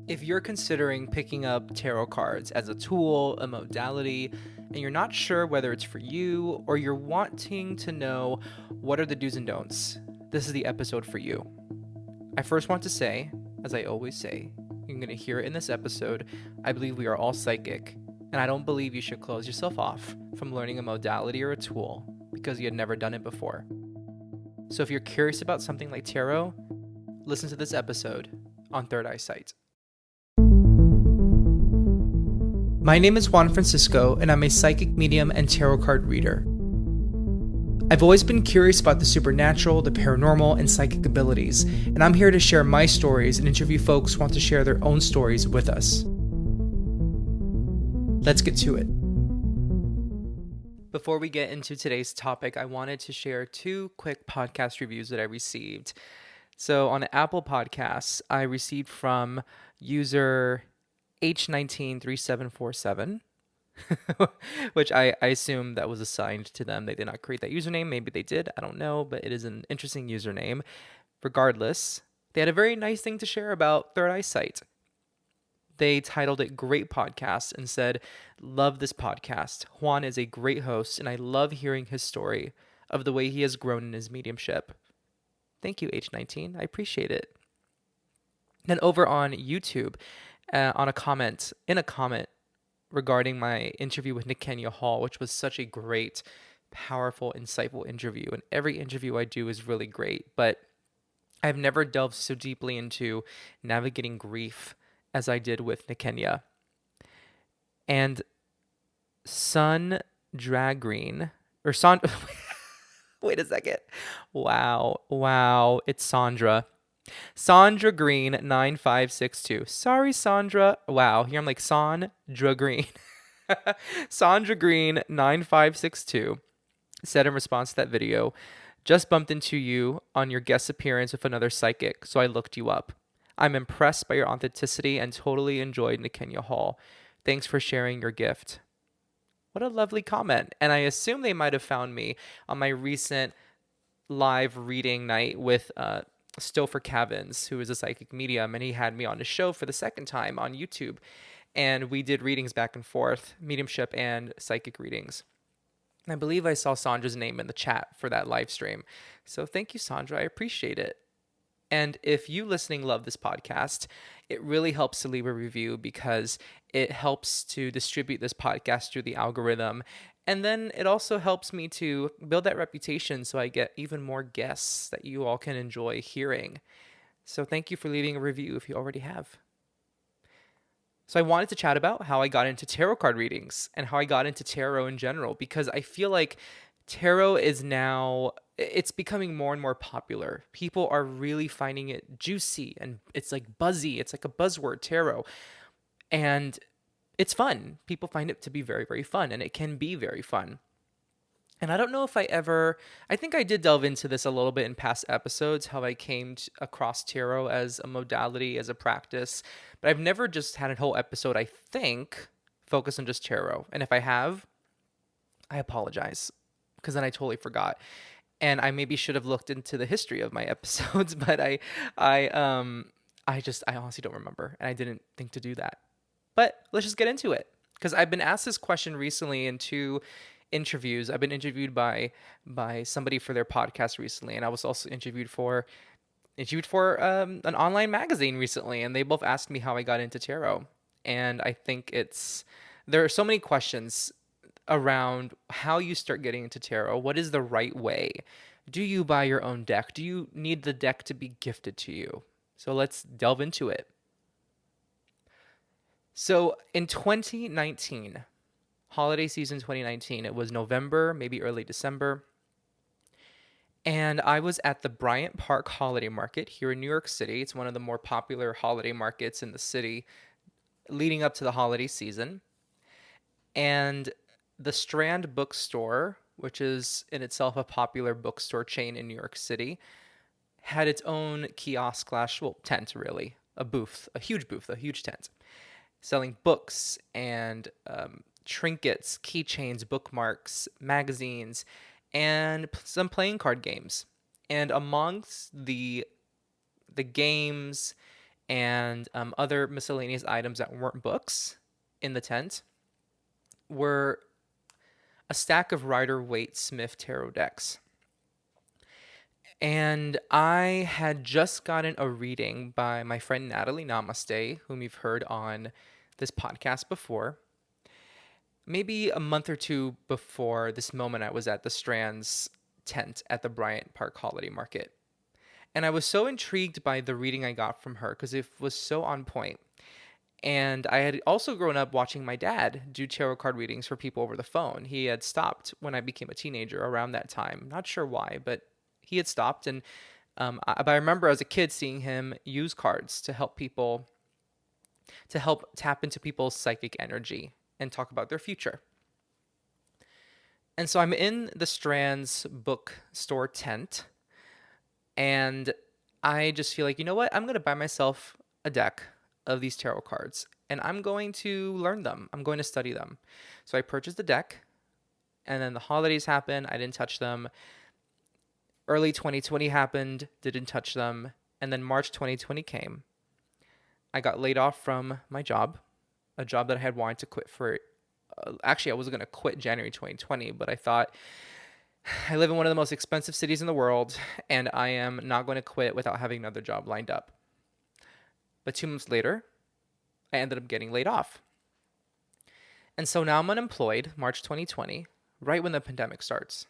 If you're considering picking up tarot cards as a tool, a modality, and you're not sure whether it's for you or you're wanting to know what are the do's and don'ts, this is the episode for you. I first want to say, as I always say, you're going to hear it in this episode, I believe we are all psychic, and I don't believe you should close yourself off from learning a modality or a tool because you had never done it before. So if you're curious about something like tarot, listen to this episode on Third Eye Sight. My name is Juan Francisco, and I'm a psychic medium and tarot card reader. I've always been curious about the supernatural, the paranormal, and psychic abilities, and I'm here to share my stories and interview folks who want to share their own stories with us. Let's get to it. Before we get into today's topic, I wanted to share 2 quick podcast reviews that I received. So on Apple Podcasts, I received from user H193747, which I assume that was assigned to them. They did not create that username. Maybe they did. I don't know, but it is an interesting username. Regardless, they had a very nice thing to share about Third Eye Sight. They titled it Great Podcast and said, "Love this podcast. Juan is a great host, and I love hearing his story of the way he has grown in his mediumship." Thank you, H19. I appreciate it. Then over on YouTube, in a comment regarding my interview with Nikenya Hall, which was such a great, powerful, insightful interview. And every interview I do is really great, but I've never delved so deeply into navigating grief as I did with Nikenya. And Sun Drag Green, or Son, wait a second. Wow, it's Sandra. Sandra Green 9562. Sorry, Sandra. Wow, here I'm like Sandra Green. Sandra Green 9562 said in response to that video, "Just bumped into you on your guest appearance with another psychic, so I looked you up. I'm impressed by your authenticity and totally enjoyed Nikenya Hall. Thanks for sharing your gift." What a lovely comment. And I assume they might have found me on my recent live reading night with Stouffer Cavins, who is a psychic medium, and he had me on his show for the second time on YouTube. And we did readings back and forth, mediumship and psychic readings. And I believe I saw Sandra's name in the chat for that live stream. So thank you, Sandra. I appreciate it. And if you listening love this podcast, it really helps to leave a review because it helps to distribute this podcast through the algorithm. And then it also helps me to build that reputation so I get even more guests that you all can enjoy hearing. So thank you for leaving a review if you already have. So I wanted to chat about how I got into tarot card readings and how I got into tarot in general, because I feel like tarot is now, it's becoming more and more popular. People are really finding it juicy and it's like buzzy. It's like a buzzword, tarot. And it's fun. People find it to be very, very fun, and it can be very fun. And I don't know if I think I did delve into this a little bit in past episodes, how I came across tarot as a modality, as a practice, but I've never just had a whole episode, I think, focused on just tarot. And if I have, I apologize, because then I totally forgot. And I maybe should have looked into the history of my episodes, but I honestly don't remember, and I didn't think to do that. But let's just get into it, because I've been asked this question recently in 2 interviews. I've been interviewed by somebody for their podcast recently, and I was also interviewed for an online magazine recently, and they both asked me how I got into tarot. And I think there are so many questions around how you start getting into tarot. What is the right way? Do you buy your own deck? Do you need the deck to be gifted to you? So let's delve into it. So in 2019, holiday season 2019, it was November, maybe early December, and I was at the Bryant Park Holiday Market here in New York City. It's one of the more popular holiday markets in the city leading up to the holiday season. And the Strand Bookstore, which is in itself a popular bookstore chain in New York City, had its own kiosk tent, really, a huge tent, selling books and trinkets, keychains, bookmarks, magazines, and some playing card games. And amongst the games and other miscellaneous items that weren't books in the tent were a stack of Rider-Waite Smith tarot decks. And I had just gotten a reading by my friend Natalie Namaste, whom you've heard on this podcast before. Maybe a month or two before this moment, I was at the Strands tent at the Bryant Park Holiday Market. And I was so intrigued by the reading I got from her because it was so on point. And I had also grown up watching my dad do tarot card readings for people over the phone. He had stopped when I became a teenager around that time. Not sure why, but he had stopped. And but I remember as a kid seeing him use cards to help people, to help tap into people's psychic energy and talk about their future. And so I'm in the Strands bookstore tent, and I just feel like, you know what? I'm going to buy myself a deck of these tarot cards, and I'm going to learn them. I'm going to study them. So I purchased the deck, and then the holidays happened. I didn't touch them. Early 2020 happened, didn't touch them. And then March 2020 came. I got laid off from my job, a job that I had wanted to quit for. Actually, I was going to quit January 2020, but I thought I live in one of the most expensive cities in the world, and I am not going to quit without having another job lined up. But 2 months later, I ended up getting laid off. And so now I'm unemployed, March 2020, right when the pandemic starts,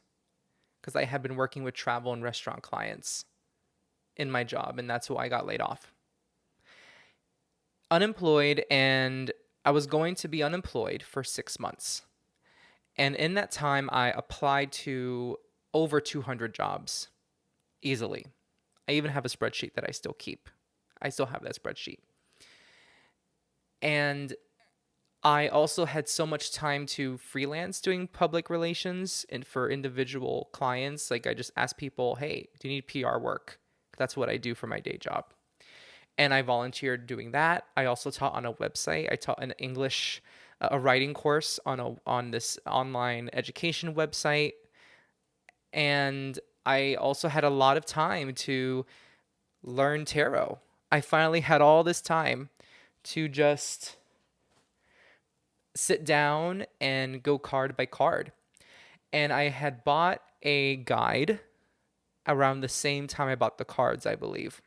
because I had been working with travel and restaurant clients in my job, and that's why I got laid off. Unemployed, and I was going to be unemployed for 6 months. And in that time, I applied to over 200 jobs easily. I even have a spreadsheet that I still keep. I still have that spreadsheet. And I also had so much time to freelance doing public relations and for individual clients. Like I just asked people, hey, do you need PR work? That's what I do for my day job. And I volunteered doing that. I also taught on a website. I taught an English, a writing course on this online education website. And I also had a lot of time to learn tarot. I finally had all this time to just sit down and go card by card. And I had bought a guide around the same time I bought the cards, I believe.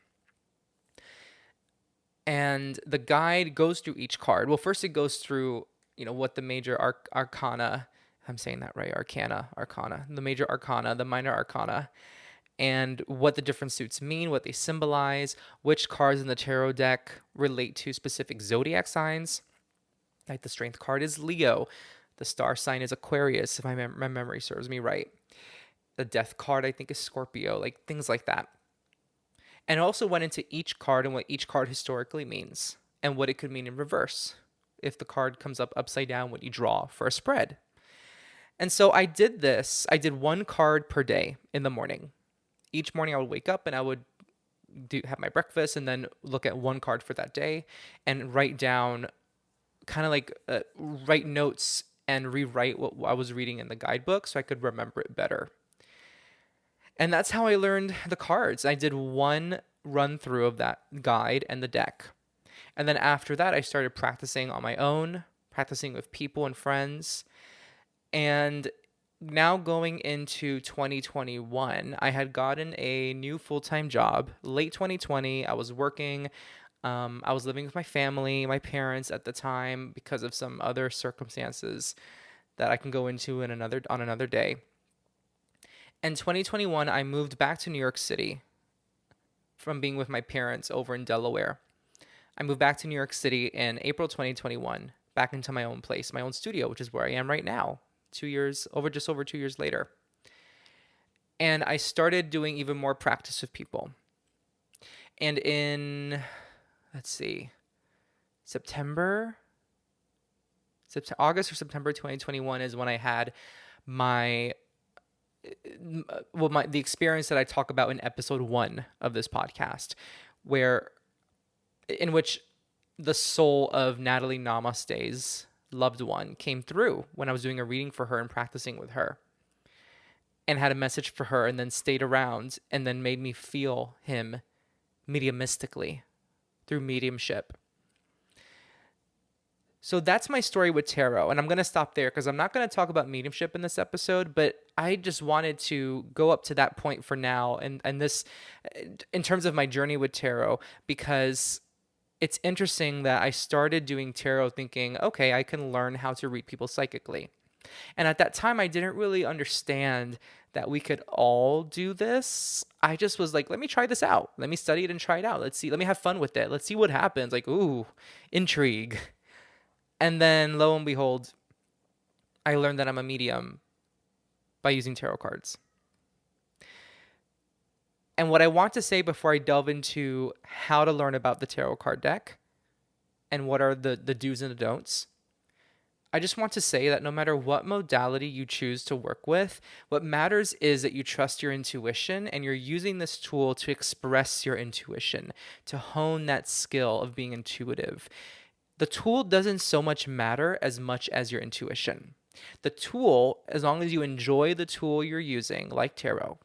And the guide goes through each card. Well, first it goes through, what the major arcana, I'm saying that right, arcana, the major arcana, the minor arcana, and what the different suits mean, what they symbolize, which cards in the tarot deck relate to specific zodiac signs. Like the strength card is Leo. The star sign is Aquarius, if my memory serves me right. The death card, I think, is Scorpio, like things like that. And also went into each card and what each card historically means and what it could mean in reverse. If the card comes up upside down, what you draw for a spread. And so I did this. I did one card per day in the morning. Each morning I would wake up and I would have my breakfast and then look at one card for that day and write down kind of like write notes and rewrite what I was reading in the guidebook so I could remember it better. And that's how I learned the cards. I did one run through of that guide and the deck. And then after that, I started practicing on my own, practicing with people and friends. And now going into 2021, I had gotten a new full-time job. Late 2020, I was working. I was living with my family, my parents at the time, because of some other circumstances that I can go into on another day. In 2021, I moved back to New York City from being with my parents over in Delaware. I moved back to New York City in April 2021, back into my own place, my own studio, which is where I am right now, just over 2 years later. And I started doing even more practice with people. And in, August or September 2021 is when I had the experience that I talk about in episode 1 of this podcast, in which the soul of Natalie Namaste's loved one came through when I was doing a reading for her and practicing with her, and had a message for her, and then stayed around and then made me feel him mediumistically through mediumship. So that's my story with tarot. And I'm going to stop there because I'm not going to talk about mediumship in this episode, but I just wanted to go up to that point for now. And this, in terms of my journey with tarot, because it's interesting that I started doing tarot thinking, okay, I can learn how to read people psychically. And at that time, I didn't really understand that we could all do this. I just was like, let me try this out. Let me study it and try it out. Let's see. Let me have fun with it. Let's see what happens. Like, ooh, intrigue. And then lo and behold, I learned that I'm a medium by using tarot cards. And what I want to say before I delve into how to learn about the tarot card deck and what are the do's and the don'ts, I just want to say that no matter what modality you choose to work with, what matters is that you trust your intuition and you're using this tool to express your intuition, to hone that skill of being intuitive. The tool doesn't so much matter as much as your intuition. The tool, as long as you enjoy the tool you're using, like tarot,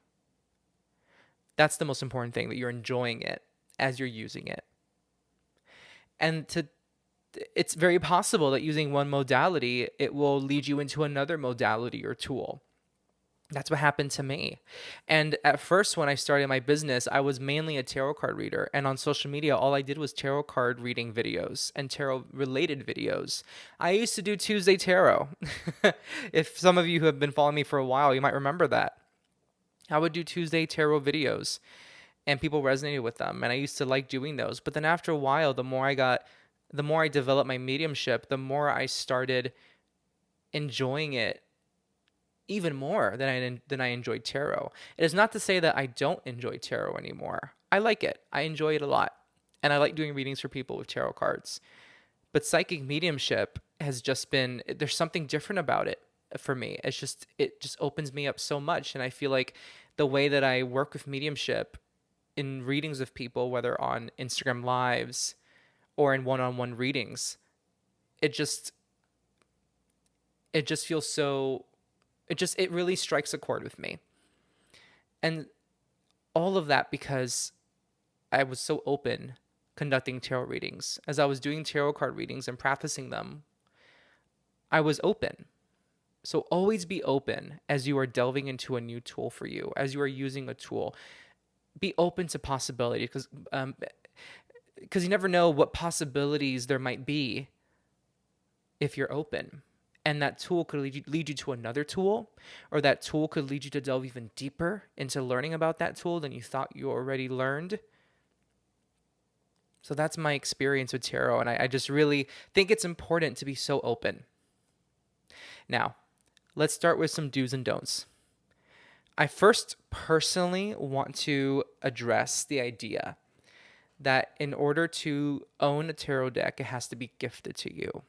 that's the most important thing, that you're enjoying it as you're using it. And it's very possible that using one modality, it will lead you into another modality or tool. That's what happened to me. And at first, when I started my business, I was mainly a tarot card reader. And on social media, all I did was tarot card reading videos and tarot related videos. I used to do Tuesday Tarot. If some of you who have been following me for a while, you might remember that. I would do Tuesday Tarot videos and people resonated with them. And I used to like doing those. But then after a while, the more I developed my mediumship, the more I started enjoying it even more than I enjoyed tarot. It is not to say that I don't enjoy tarot anymore. I like it. I enjoy it a lot. And I like doing readings for people with tarot cards. But psychic mediumship has just been, there's something different about it for me. It just opens me up so much. And I feel like the way that I work with mediumship in readings of people, whether on Instagram lives or in one-on-one readings, it just feels so, it really strikes a chord with me. And all of that because I was so open conducting tarot readings. As I was doing tarot card readings and practicing them, I was open. So always be open as you are delving into a new tool for you, as you are using a tool. Be open to possibility because you never know what possibilities there might be if you're open. And that tool could lead you to another tool, or that tool could lead you to delve even deeper into learning about that tool than you thought you already learned. So that's my experience with tarot, and I just really think it's important to be so open. Now, let's start with some do's and don'ts. I first personally want to address the idea that in order to own a tarot deck, it has to be gifted to you.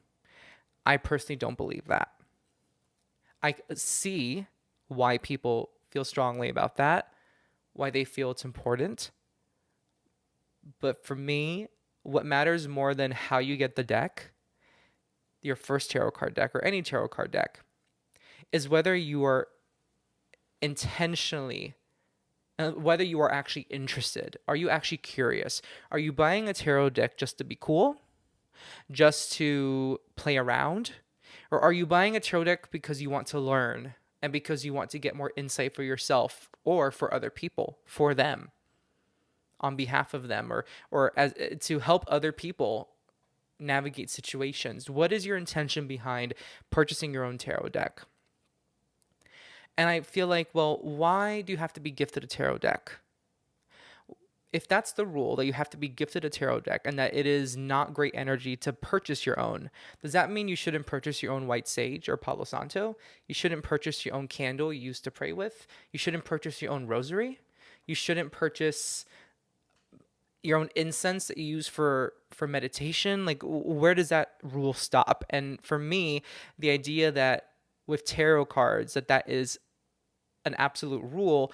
I personally don't believe that. I see why people feel strongly about that, why they feel it's important. But for me, what matters more than how you get the deck, your first tarot card deck or any tarot card deck, is whether you are intentionally, whether you are actually interested. Are you actually curious? Are you buying a tarot deck just to be cool? Just to play around? Or are you buying a tarot deck because you want to learn and because you want to get more insight for yourself or for other people, for them, on behalf of them, or as to help other people navigate situations? What is your intention behind purchasing your own tarot deck? And I feel like, well, why do you have to be gifted a tarot deck? If that's the rule, that you have to be gifted a tarot deck and that it is not great energy to purchase your own, does that mean you shouldn't purchase your own white sage or Palo Santo? You shouldn't purchase your own candle you use to pray with? You shouldn't purchase your own rosary? You shouldn't purchase your own incense that you use for meditation? Like, where does that rule stop? And for me, the idea that with tarot cards that is an absolute rule,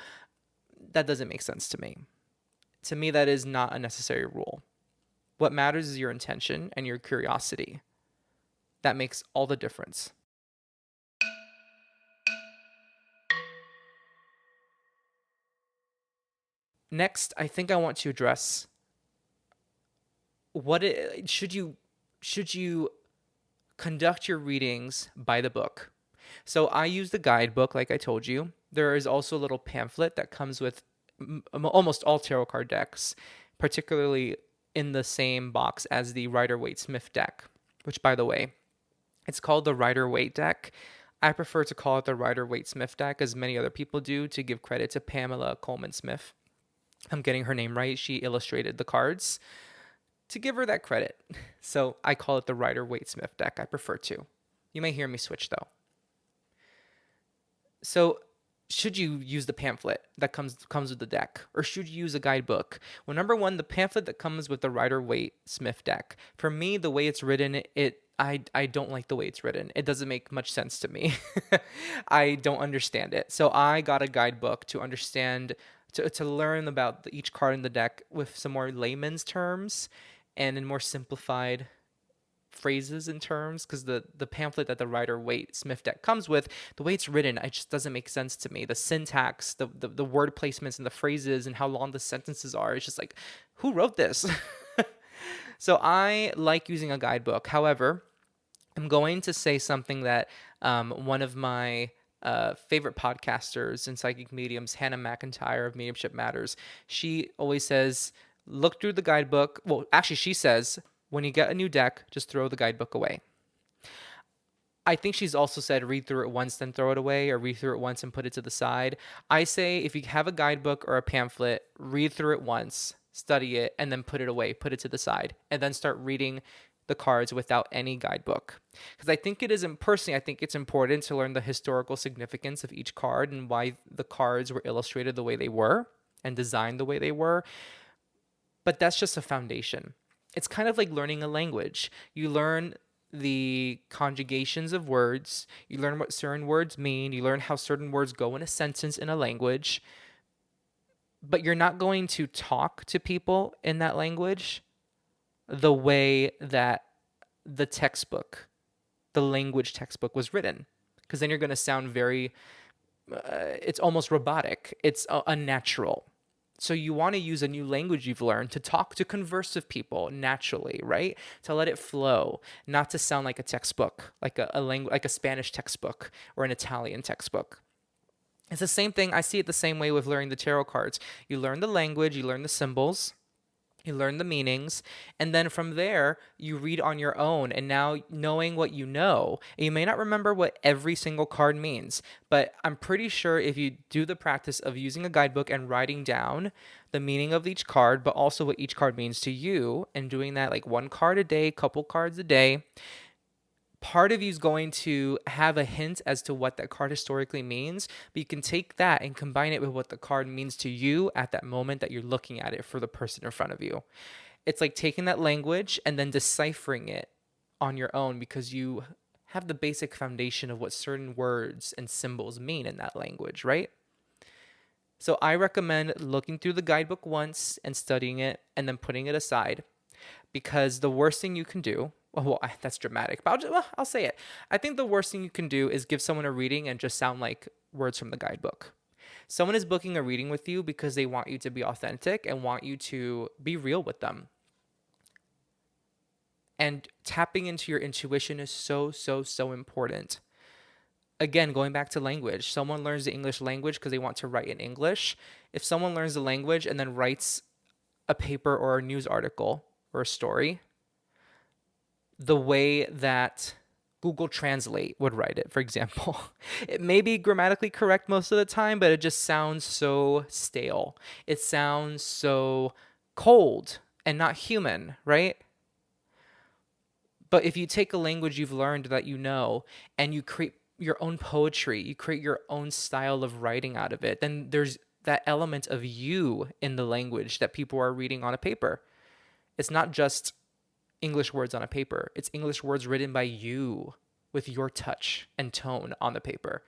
that doesn't make sense to me. To me, that is not a necessary rule. What matters is your intention and your curiosity. That makes all the difference. Next, I think I want to address should you conduct your readings by the book? So I use the guidebook, like I told you. There is also a little pamphlet that comes with almost all tarot card decks, particularly in the same box as the Rider Waite Smith deck, which, by the way, it's called the Rider Waite deck. I prefer to call it the Rider Waite Smith deck, as many other people do, to give credit to Pamela Coleman Smith. I'm getting her name right. She illustrated the cards, to give her that credit. So I call it the Rider Waite Smith deck. I prefer to. You may hear me switch though. So should you use the pamphlet that comes with the deck, or should you use a guidebook? Well, number one, the pamphlet that comes with the Rider Waite Smith deck. For me, the way it's written, I don't like the way it's written. It doesn't make much sense to me. I don't understand it. So I got a guidebook to understand, to learn about each card in the deck with some more layman's terms and in more simplified phrases and terms, because the pamphlet that the Rider Waite Smith deck comes with, the way it's written, it just doesn't make sense to me. The syntax, the word placements and the phrases and how long the sentences are, it's just like, who wrote this? So I like using a guidebook. However, I'm going to say something that one of my favorite podcasters and psychic mediums, Hannah McIntyre of Mediumship Matters, she always says, look through the guidebook. Well, actually, she says, when you get a new deck, just throw the guidebook away. I think she's also said read through it once, then throw it away, or read through it once and put it to the side. I say if you have a guidebook or a pamphlet, read through it once, study it, and then put it away, put it to the side, and then start reading the cards without any guidebook. Because I think personally, I think it's important to learn the historical significance of each card and why the cards were illustrated the way they were and designed the way they were. But that's just a foundation. It's kind of like learning a language. You learn the conjugations of words, you learn what certain words mean, you learn how certain words go in a sentence in a language, but you're not going to talk to people in that language the way that the textbook, the language textbook, was written. Because then you're going to sound very, it's almost robotic. It's unnatural. So you want to use a new language you've learned to talk, to converse with people naturally, right? To let it flow, not to sound like a textbook, like a language, like a Spanish textbook or an Italian textbook. It's the same thing. I see it the same way with learning the tarot cards. You learn the language, you learn the symbols, you learn the meanings, and then from there, you read on your own. And now, knowing what you know, and you may not remember what every single card means, but I'm pretty sure if you do the practice of using a guidebook and writing down the meaning of each card, but also what each card means to you, and doing that like one card a day, couple cards a day, part of you is going to have a hint as to what that card historically means, but you can take that and combine it with what the card means to you at that moment that you're looking at it for the person in front of you. It's like taking that language and then deciphering it on your own, because you have the basic foundation of what certain words and symbols mean in that language, right? So I recommend looking through the guidebook once and studying it and then putting it aside, because the worst thing you can do, that's dramatic, but I'll say it. I think the worst thing you can do is give someone a reading and just sound like words from the guidebook. Someone is booking a reading with you because they want you to be authentic and want you to be real with them. And tapping into your intuition is so, so, so important. Again, going back to language, someone learns the English language because they want to write in English. If someone learns the language and then writes a paper or a news article or a story, the way that Google Translate would write it, for example, it may be grammatically correct most of the time, but it just sounds so stale. It sounds so cold and not human, right? But if you take a language you've learned that you know and you create your own poetry, you create your own style of writing out of it, then there's that element of you in the language that people are reading on a paper. It's not just English words on a paper. It's English words written by you with your touch and tone on the paper.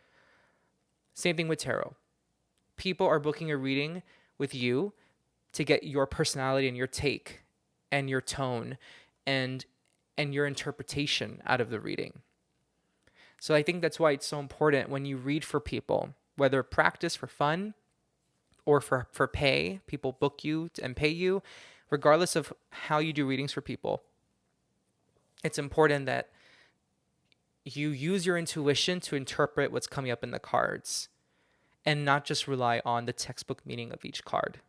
Same thing with tarot. People are booking a reading with you to get your personality and your take and your tone and your interpretation out of the reading. So I think that's why it's so important when you read for people, whether practice for fun or for pay, people book you and pay you. regardless of how you do readings for people, it's important that you use your intuition to interpret what's coming up in the cards and not just rely on the textbook meaning of each card.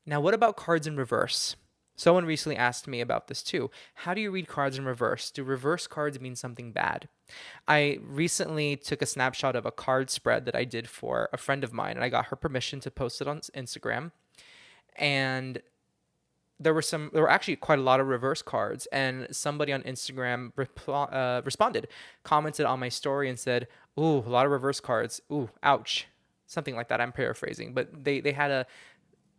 Now, what about cards in reverse? Someone recently asked me about this too. How do you read cards in reverse? Do reverse cards mean something bad? I recently took a snapshot of a card spread that I did for a friend of mine, and I got her permission to post it on Instagram. And there were actually quite a lot of reverse cards, and somebody on Instagram responded, commented on my story and said, "Ooh, a lot of reverse cards. Ooh, ouch." Something like that. I'm paraphrasing, but they had a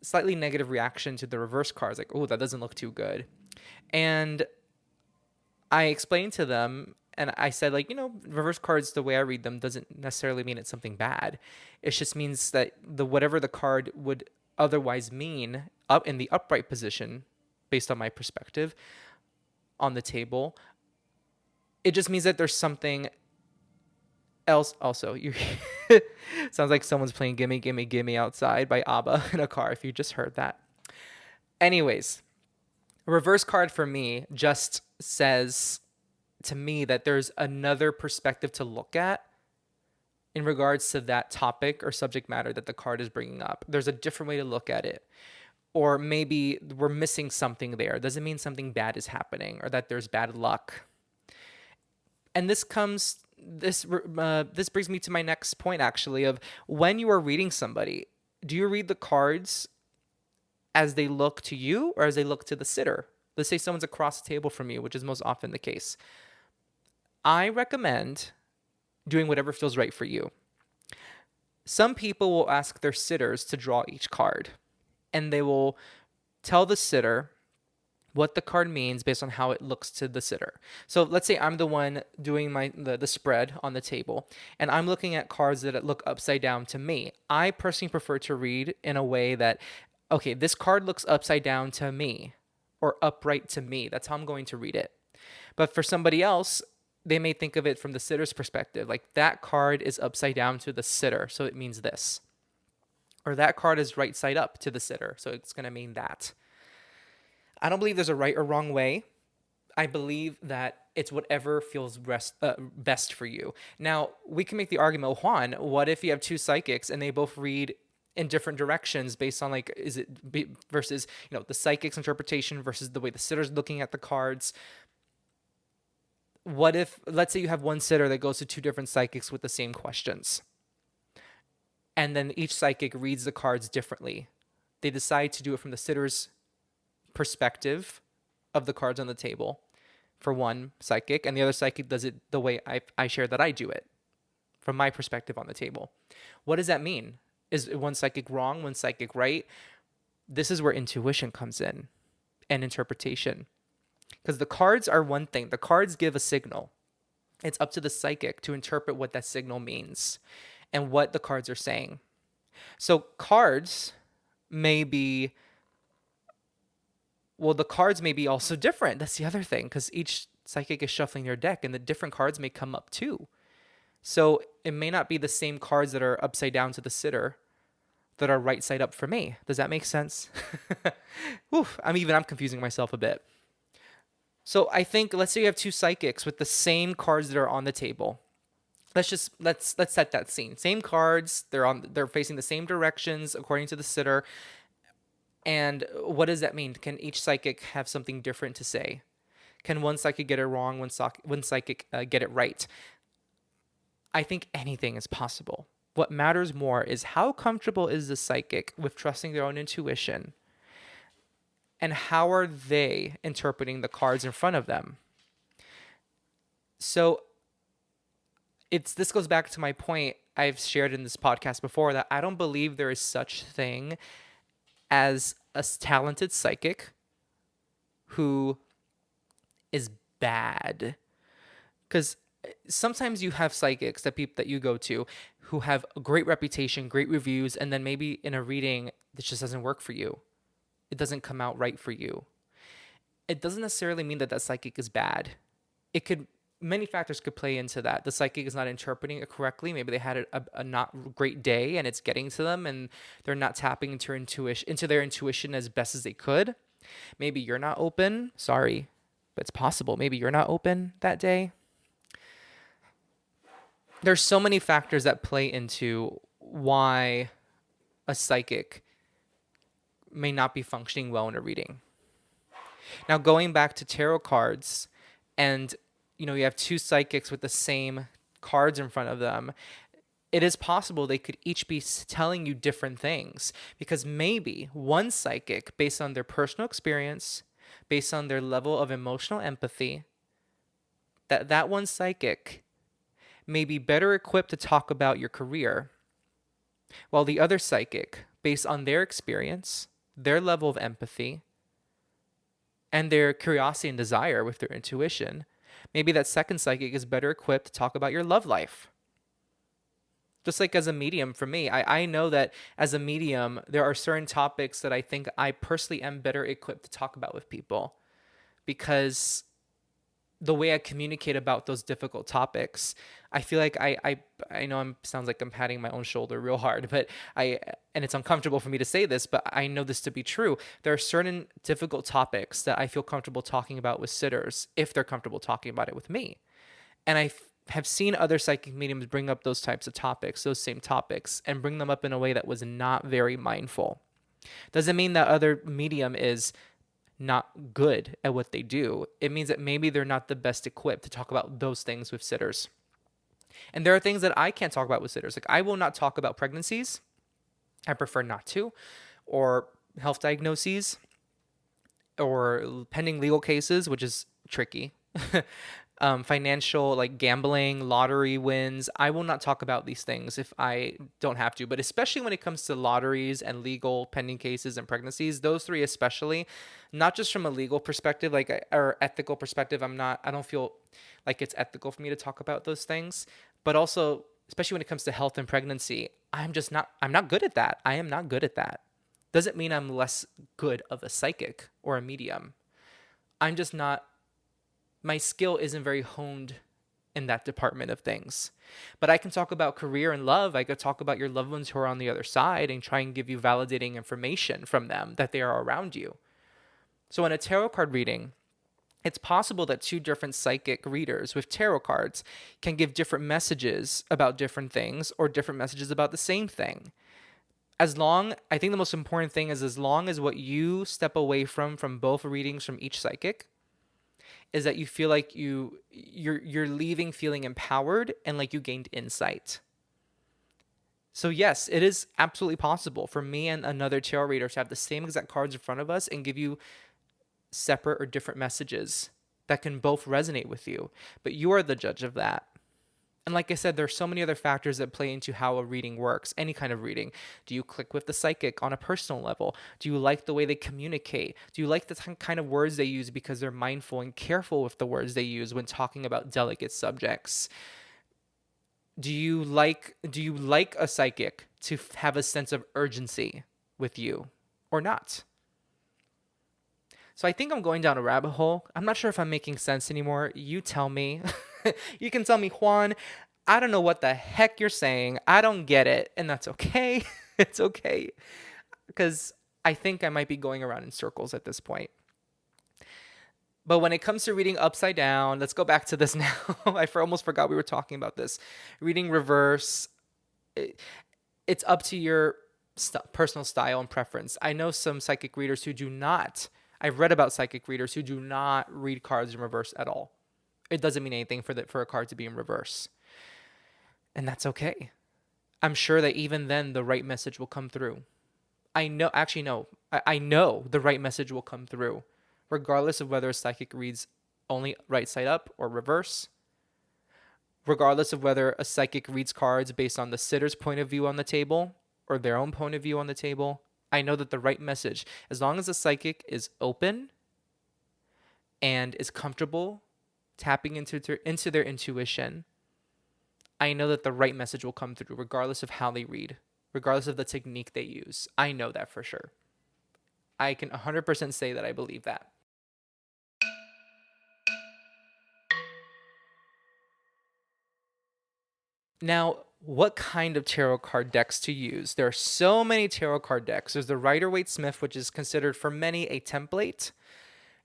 slightly negative reaction to the reverse cards, like, "Ooh, that doesn't look too good." And I explained to them, and I said, like, reverse cards, the way I read them, doesn't necessarily mean it's something bad. It just means that whatever the card would otherwise mean up in the upright position, based on my perspective on the table, it just means that there's something else. Also, you sounds like someone's playing "Gimme Gimme Gimme" outside by ABBA in a car, if you just heard that. Anyways, a reverse card for me just says to me that there's another perspective to look at in regards to that topic or subject matter that the card is bringing up. There's a different way to look at it. Or maybe we're missing something there. It doesn't mean something bad is happening or that there's bad luck. And this brings me to my next point, actually, of when you are reading somebody, do you read the cards as they look to you or as they look to the sitter? Let's say someone's across the table from you, which is most often the case. I recommend doing whatever feels right for you. Some people will ask their sitters to draw each card, and they will tell the sitter what the card means based on how it looks to the sitter. So let's say I'm the one doing the spread on the table, and I'm looking at cards that look upside down to me. I personally prefer to read in a way that, okay, this card looks upside down to me or upright to me. That's how I'm going to read it. But for somebody else, they may think of it from the sitter's perspective. Like, that card is upside down to the sitter, so it means this. Or that card is right side up to the sitter, so it's going to mean that. I don't believe there's a right or wrong way. I believe that it's whatever feels best for you. Now, we can make the argument, Juan, what if you have two psychics and they both read in different directions based on, like, versus, the psychic's interpretation versus the way the sitter's looking at the cards? What if, let's say you have one sitter that goes to two different psychics with the same questions, and then each psychic reads the cards differently. They decide to do it from the sitter's perspective of the cards on the table for one psychic, and the other psychic does it the way I share that I do it from my perspective on the table. What does that mean? Is one psychic wrong, one psychic right? This is where intuition comes in and interpretation. Because the cards are one thing. The cards give a signal. It's up to the psychic to interpret what that signal means and what the cards are saying. So cards may be, the cards may be also different. That's the other thing, because each psychic is shuffling their deck and the different cards may come up too. So it may not be the same cards that are upside down to the sitter that are right side up for me. Does that make sense? Oof, I'm confusing myself a bit. So I think, let's say you have two psychics with the same cards that are on the table. Let's set that scene. Same cards, they're facing the same directions according to the sitter. And what does that mean? Can each psychic have something different to say? Can one psychic get it wrong, one psychic get it right? I think anything is possible. What matters more is how comfortable is the psychic with trusting their own intuition, and how are they interpreting the cards in front of them? So this goes back to my point I've shared in this podcast before, that I don't believe there is such thing as a talented psychic who is bad. Because sometimes you have psychics that you go to who have a great reputation, great reviews, and then maybe in a reading this just doesn't work for you. It doesn't come out right for you. It doesn't necessarily mean that psychic is bad. It could many factors could play into that. The psychic is not interpreting it correctly. Maybe they had a not great day and it's getting to them and they're not tapping into their intuition as best as they could. Maybe you're not open. Sorry, but it's possible. Maybe you're not open that day. There's so many factors that play into why a psychic may not be functioning well in a reading. Now, going back to tarot cards, and you have two psychics with the same cards in front of them, it is possible they could each be telling you different things because maybe one psychic, based on their personal experience, based on their level of emotional empathy, that one psychic may be better equipped to talk about your career, while the other psychic, based on their experience, their level of empathy, and their curiosity and desire with their intuition, maybe that second psychic is better equipped to talk about your love life. Just like as a medium, for me, I know that as a medium, there are certain topics that I think I personally am better equipped to talk about with people because the way I communicate about those difficult topics, I feel like I know it sounds like I'm patting my own shoulder real hard, but and it's uncomfortable for me to say this, but I know this to be true. There are certain difficult topics that I feel comfortable talking about with sitters if they're comfortable talking about it with me. And have seen other psychic mediums bring up those types of topics, those same topics, and bring them up in a way that was not very mindful. Doesn't mean that other medium is not good at what they do. It means that maybe they're not the best equipped to talk about those things with sitters. And there are things that I can't talk about with sitters. Like I will not talk about pregnancies. I prefer not to, or health diagnoses, or pending legal cases, which is tricky. Financial, like gambling, lottery wins. I will not talk about these things if I don't have to, but especially when it comes to lotteries and legal pending cases and pregnancies, those three especially, not just from a legal perspective, or ethical perspective. I don't feel like it's ethical for me to talk about those things, but also, especially when it comes to health and pregnancy, I'm not good at that. I am not good at that. Doesn't mean I'm less good of a psychic or a medium. I'm just not My skill isn't very honed in that department of things. But I can talk about career and love. I could talk about your loved ones who are on the other side and try and give you validating information from them that they are around you. So in a tarot card reading, it's possible that two different psychic readers with tarot cards can give different messages about different things or different messages about the same thing. I think the most important thing is as long as what you step away from both readings from each psychic is that you feel like you're leaving feeling empowered and like you gained insight. So yes, it is absolutely possible for me and another tarot reader to have the same exact cards in front of us and give you separate or different messages that can both resonate with you. But you are the judge of that. And like I said, there's so many other factors that play into how a reading works, any kind of reading. Do you click with the psychic on a personal level? Do you like the way they communicate? Do you like the kind of words they use because they're mindful and careful with the words they use when talking about delicate subjects? Do you like a psychic to have a sense of urgency with you or not? So I think I'm going down a rabbit hole. I'm not sure if I'm making sense anymore. You tell me. You can tell me, Juan, I don't know what the heck you're saying. I don't get it. And that's okay. It's okay. Because I think I might be going around in circles at this point. But when it comes to reading upside down, let's go back to this now. Almost forgot we were talking about this. Reading reverse, it's up to your personal style and preference. I know some psychic readers who do not. I've read about psychic readers who do not read cards in reverse at all. It doesn't mean anything for a card to be in reverse. And that's okay. I'm sure that even then the right message will come through. I know, actually, no. I know the right message will come through, regardless of whether a psychic reads only right side up or reverse, regardless of whether a psychic reads cards based on the sitter's point of view on the table or their own point of view on the table. I know that the right message, as long as the psychic is open and is comfortable tapping into their intuition, I know that the right message will come through regardless of how they read, regardless of the technique they use. I know that for sure. I can 100% say that I believe that. Now, what kind of tarot card decks to use? There are so many tarot card decks. There's the Rider-Waite-Smith, which is considered for many a template,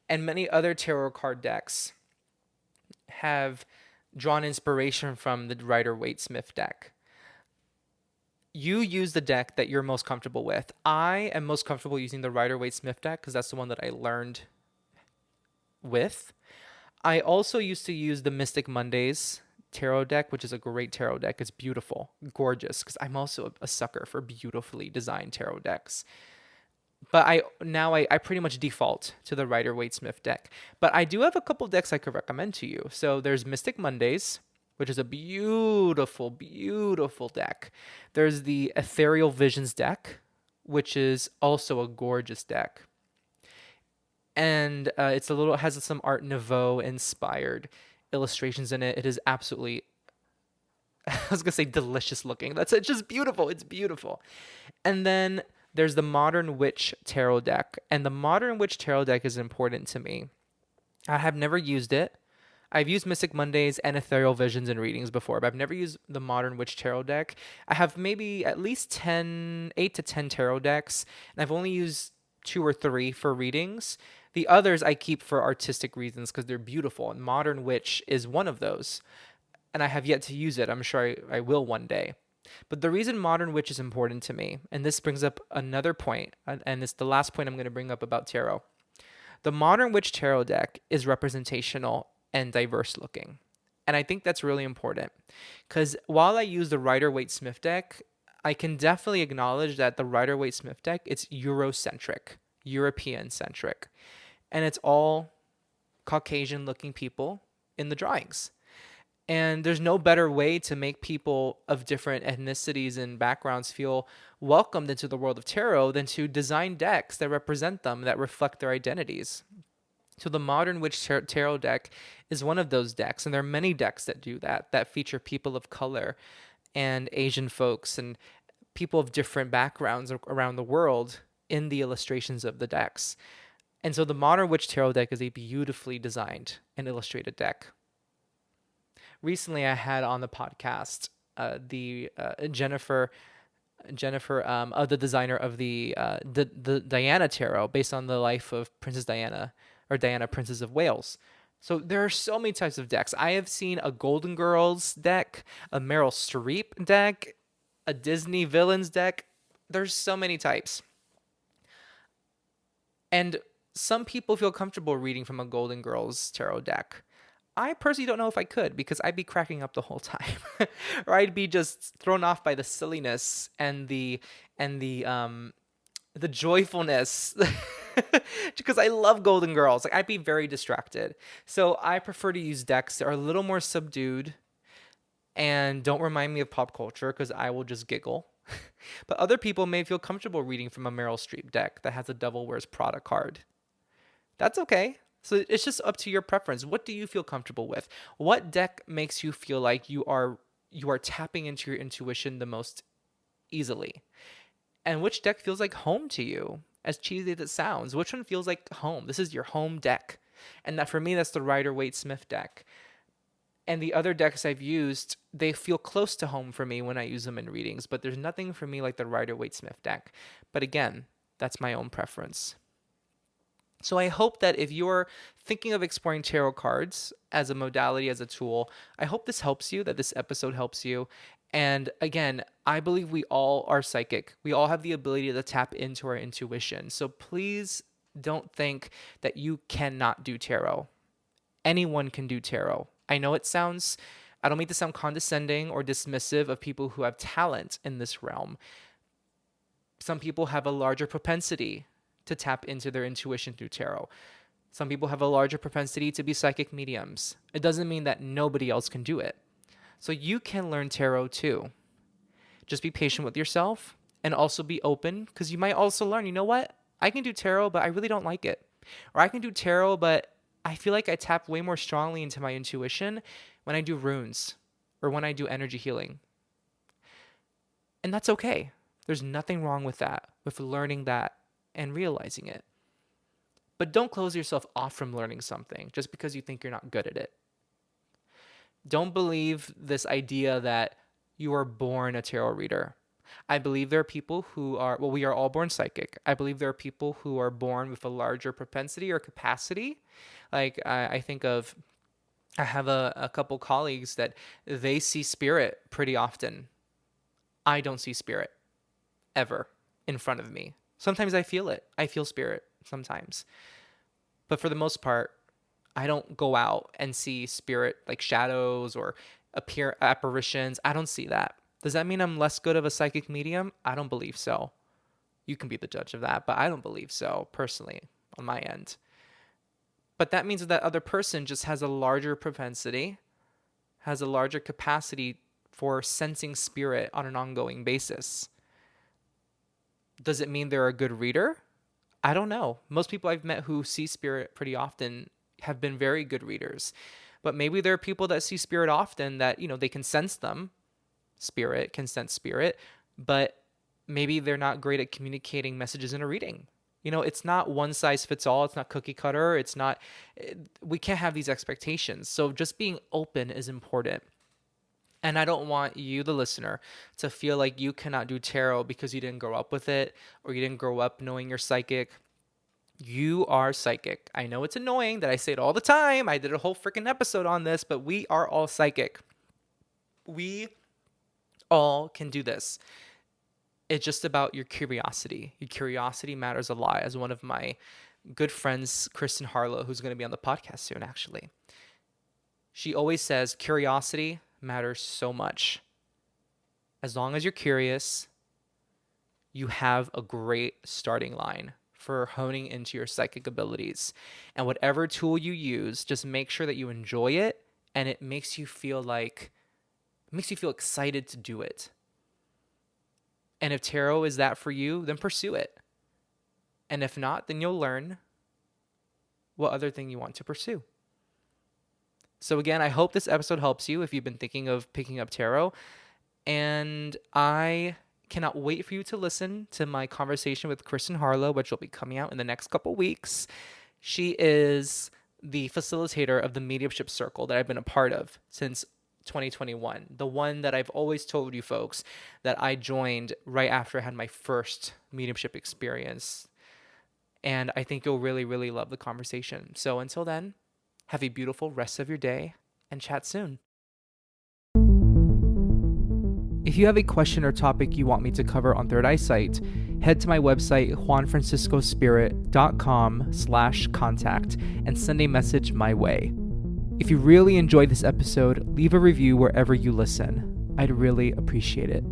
and many other tarot card decks have drawn inspiration from the Rider-Waite-Smith deck. You use the deck that you're most comfortable with. I am most comfortable using the Rider-Waite-Smith deck because that's the one that I learned with. I also used to use the Mystic Mondays tarot deck, which is a great tarot deck. It's beautiful, gorgeous, because I'm also a sucker for beautifully designed tarot decks. But I pretty much default to the Rider-Waite-Smith deck. But I do have a couple decks I could recommend to you. So there's Mystic Mondays, which is a beautiful, beautiful deck. There's the Ethereal Visions deck, which is also a gorgeous deck. And it's a little has some Art Nouveau inspired illustrations in it. It is absolutely I was gonna say delicious looking. That's It's just beautiful. It's beautiful. And then there's the Modern Witch Tarot deck, and the Modern Witch Tarot deck is important to me. I have never used it. I've used Mystic Mondays and Ethereal Visions in readings before, but I've never used the Modern Witch Tarot deck. I have maybe at least 8 to 10 tarot decks, and I've only used 2 or 3 for readings. The others I keep for artistic reasons because they're beautiful, and Modern Witch is one of those. And I have yet to use it. I'm sure I will one day. But the reason Modern Witch is important to me, and this brings up another point, and it's the last point I'm going to bring up about tarot. The Modern Witch Tarot deck is representational and diverse looking. And I think that's really important because while I use the Rider-Waite-Smith deck, I can definitely acknowledge that the Rider-Waite-Smith deck, it's Eurocentric, European centric, and it's all Caucasian looking people in the drawings. And there's no better way to make people of different ethnicities and backgrounds feel welcomed into the world of tarot than to design decks that represent them, that reflect their identities. So the Modern Witch Tarot deck is one of those decks, and there are many decks that do that, that feature people of color and Asian folks and people of different backgrounds around the world in the illustrations of the decks. And so the Modern Witch Tarot deck is a beautifully designed and illustrated deck. Recently, I had on the podcast the Jennifer, the designer of the Diana Tarot, based on the life of Princess Diana, or Diana, Princess of Wales. So there are so many types of decks. I have seen a Golden Girls deck, a Meryl Streep deck, a Disney villains deck. There's so many types. And some people feel comfortable reading from a Golden Girls tarot deck. I personally don't know if I could because I'd be cracking up the whole time, or I'd be just thrown off by the silliness and the joyfulness because I love Golden Girls. Like I'd be very distracted. So I prefer to use decks that are a little more subdued and don't remind me of pop culture because I will just giggle. But other people may feel comfortable reading from a Meryl Streep deck that has a Devil Wears Prada card. That's okay. So it's just up to your preference. What do you feel comfortable with? What deck makes you feel like you are tapping into your intuition the most easily? And which deck feels like home to you? As cheesy as it sounds, which one feels like home? This is your home deck. And that for me, that's the Rider-Waite-Smith deck. And the other decks I've used, they feel close to home for me when I use them in readings, but there's nothing for me like the Rider-Waite-Smith deck. But again, that's my own preference. So I hope that if you're thinking of exploring tarot cards as a modality, as a tool, I hope this helps you, that this episode helps you. And again, I believe we all are psychic. We all have the ability to tap into our intuition. So please don't think that you cannot do tarot. Anyone can do tarot. I know I don't mean to sound condescending or dismissive of people who have talent in this realm. Some people have a larger propensity to tap into their intuition through tarot. Some people have a larger propensity to be psychic mediums. It doesn't mean that nobody else can do it. So you can learn tarot too. Just be patient with yourself and also be open because you might also learn, you know what? I can do tarot, but I really don't like it. Or I can do tarot, but I feel like I tap way more strongly into my intuition when I do runes or when I do energy healing. And that's okay. There's nothing wrong with that, with learning that and realizing it. But don't close yourself off from learning something just because you think you're not good at it. Don't believe this idea that you are born a tarot reader. I believe there are people who are, well, we are all born psychic. I believe there are people who are born with a larger propensity or capacity. Like I think of, I have a couple colleagues that they see spirit pretty often. I don't see spirit ever in front of me. Sometimes I feel it. I feel spirit sometimes. But for the most part, I don't go out and see spirit like shadows or appear apparitions. I don't see that. Does that mean I'm less good of a psychic medium? I don't believe so. You can be the judge of that, but I don't believe so personally on my end. But that means that that other person just has a larger propensity, has a larger capacity for sensing spirit on an ongoing basis. Does it mean they're a good reader? I don't know. Most people I've met who see spirit pretty often have been very good readers. But maybe there are people that see spirit often that, they can sense them. Spirit can sense spirit, but maybe they're not great at communicating messages in a reading. It's not one size fits all. It's not cookie cutter. We can't have these expectations. So just being open is important. And I don't want you, the listener, to feel like you cannot do tarot because you didn't grow up with it or you didn't grow up knowing you're psychic. You are psychic. I know it's annoying that I say it all the time. I did a whole freaking episode on this, but we are all psychic. We all can do this. It's just about your curiosity. Your curiosity matters a lot. As one of my good friends, Kristen Harlow, who's going to be on the podcast soon, actually, she always says curiosity matters so much. As long as you're curious, you have a great starting line for honing into your psychic abilities. And whatever tool you use, just make sure that you enjoy it and it makes you feel excited to do it. And if tarot is that for you, then pursue it. And if not, then you'll learn what other thing you want to pursue. So again, I hope this episode helps you if you've been thinking of picking up tarot. And I cannot wait for you to listen to my conversation with Kristen Harlow, which will be coming out in the next couple weeks. She is the facilitator of the mediumship circle that I've been a part of since 2021. The one that I've always told you folks that I joined right after I had my first mediumship experience. And I think you'll really, really love the conversation. So until then, have a beautiful rest of your day and chat soon. If you have a question or topic you want me to cover on Third Eyesight, head to my website, juanfranciscospirit.com/contact, and send a message my way. If you really enjoyed this episode, leave a review wherever you listen. I'd really appreciate it.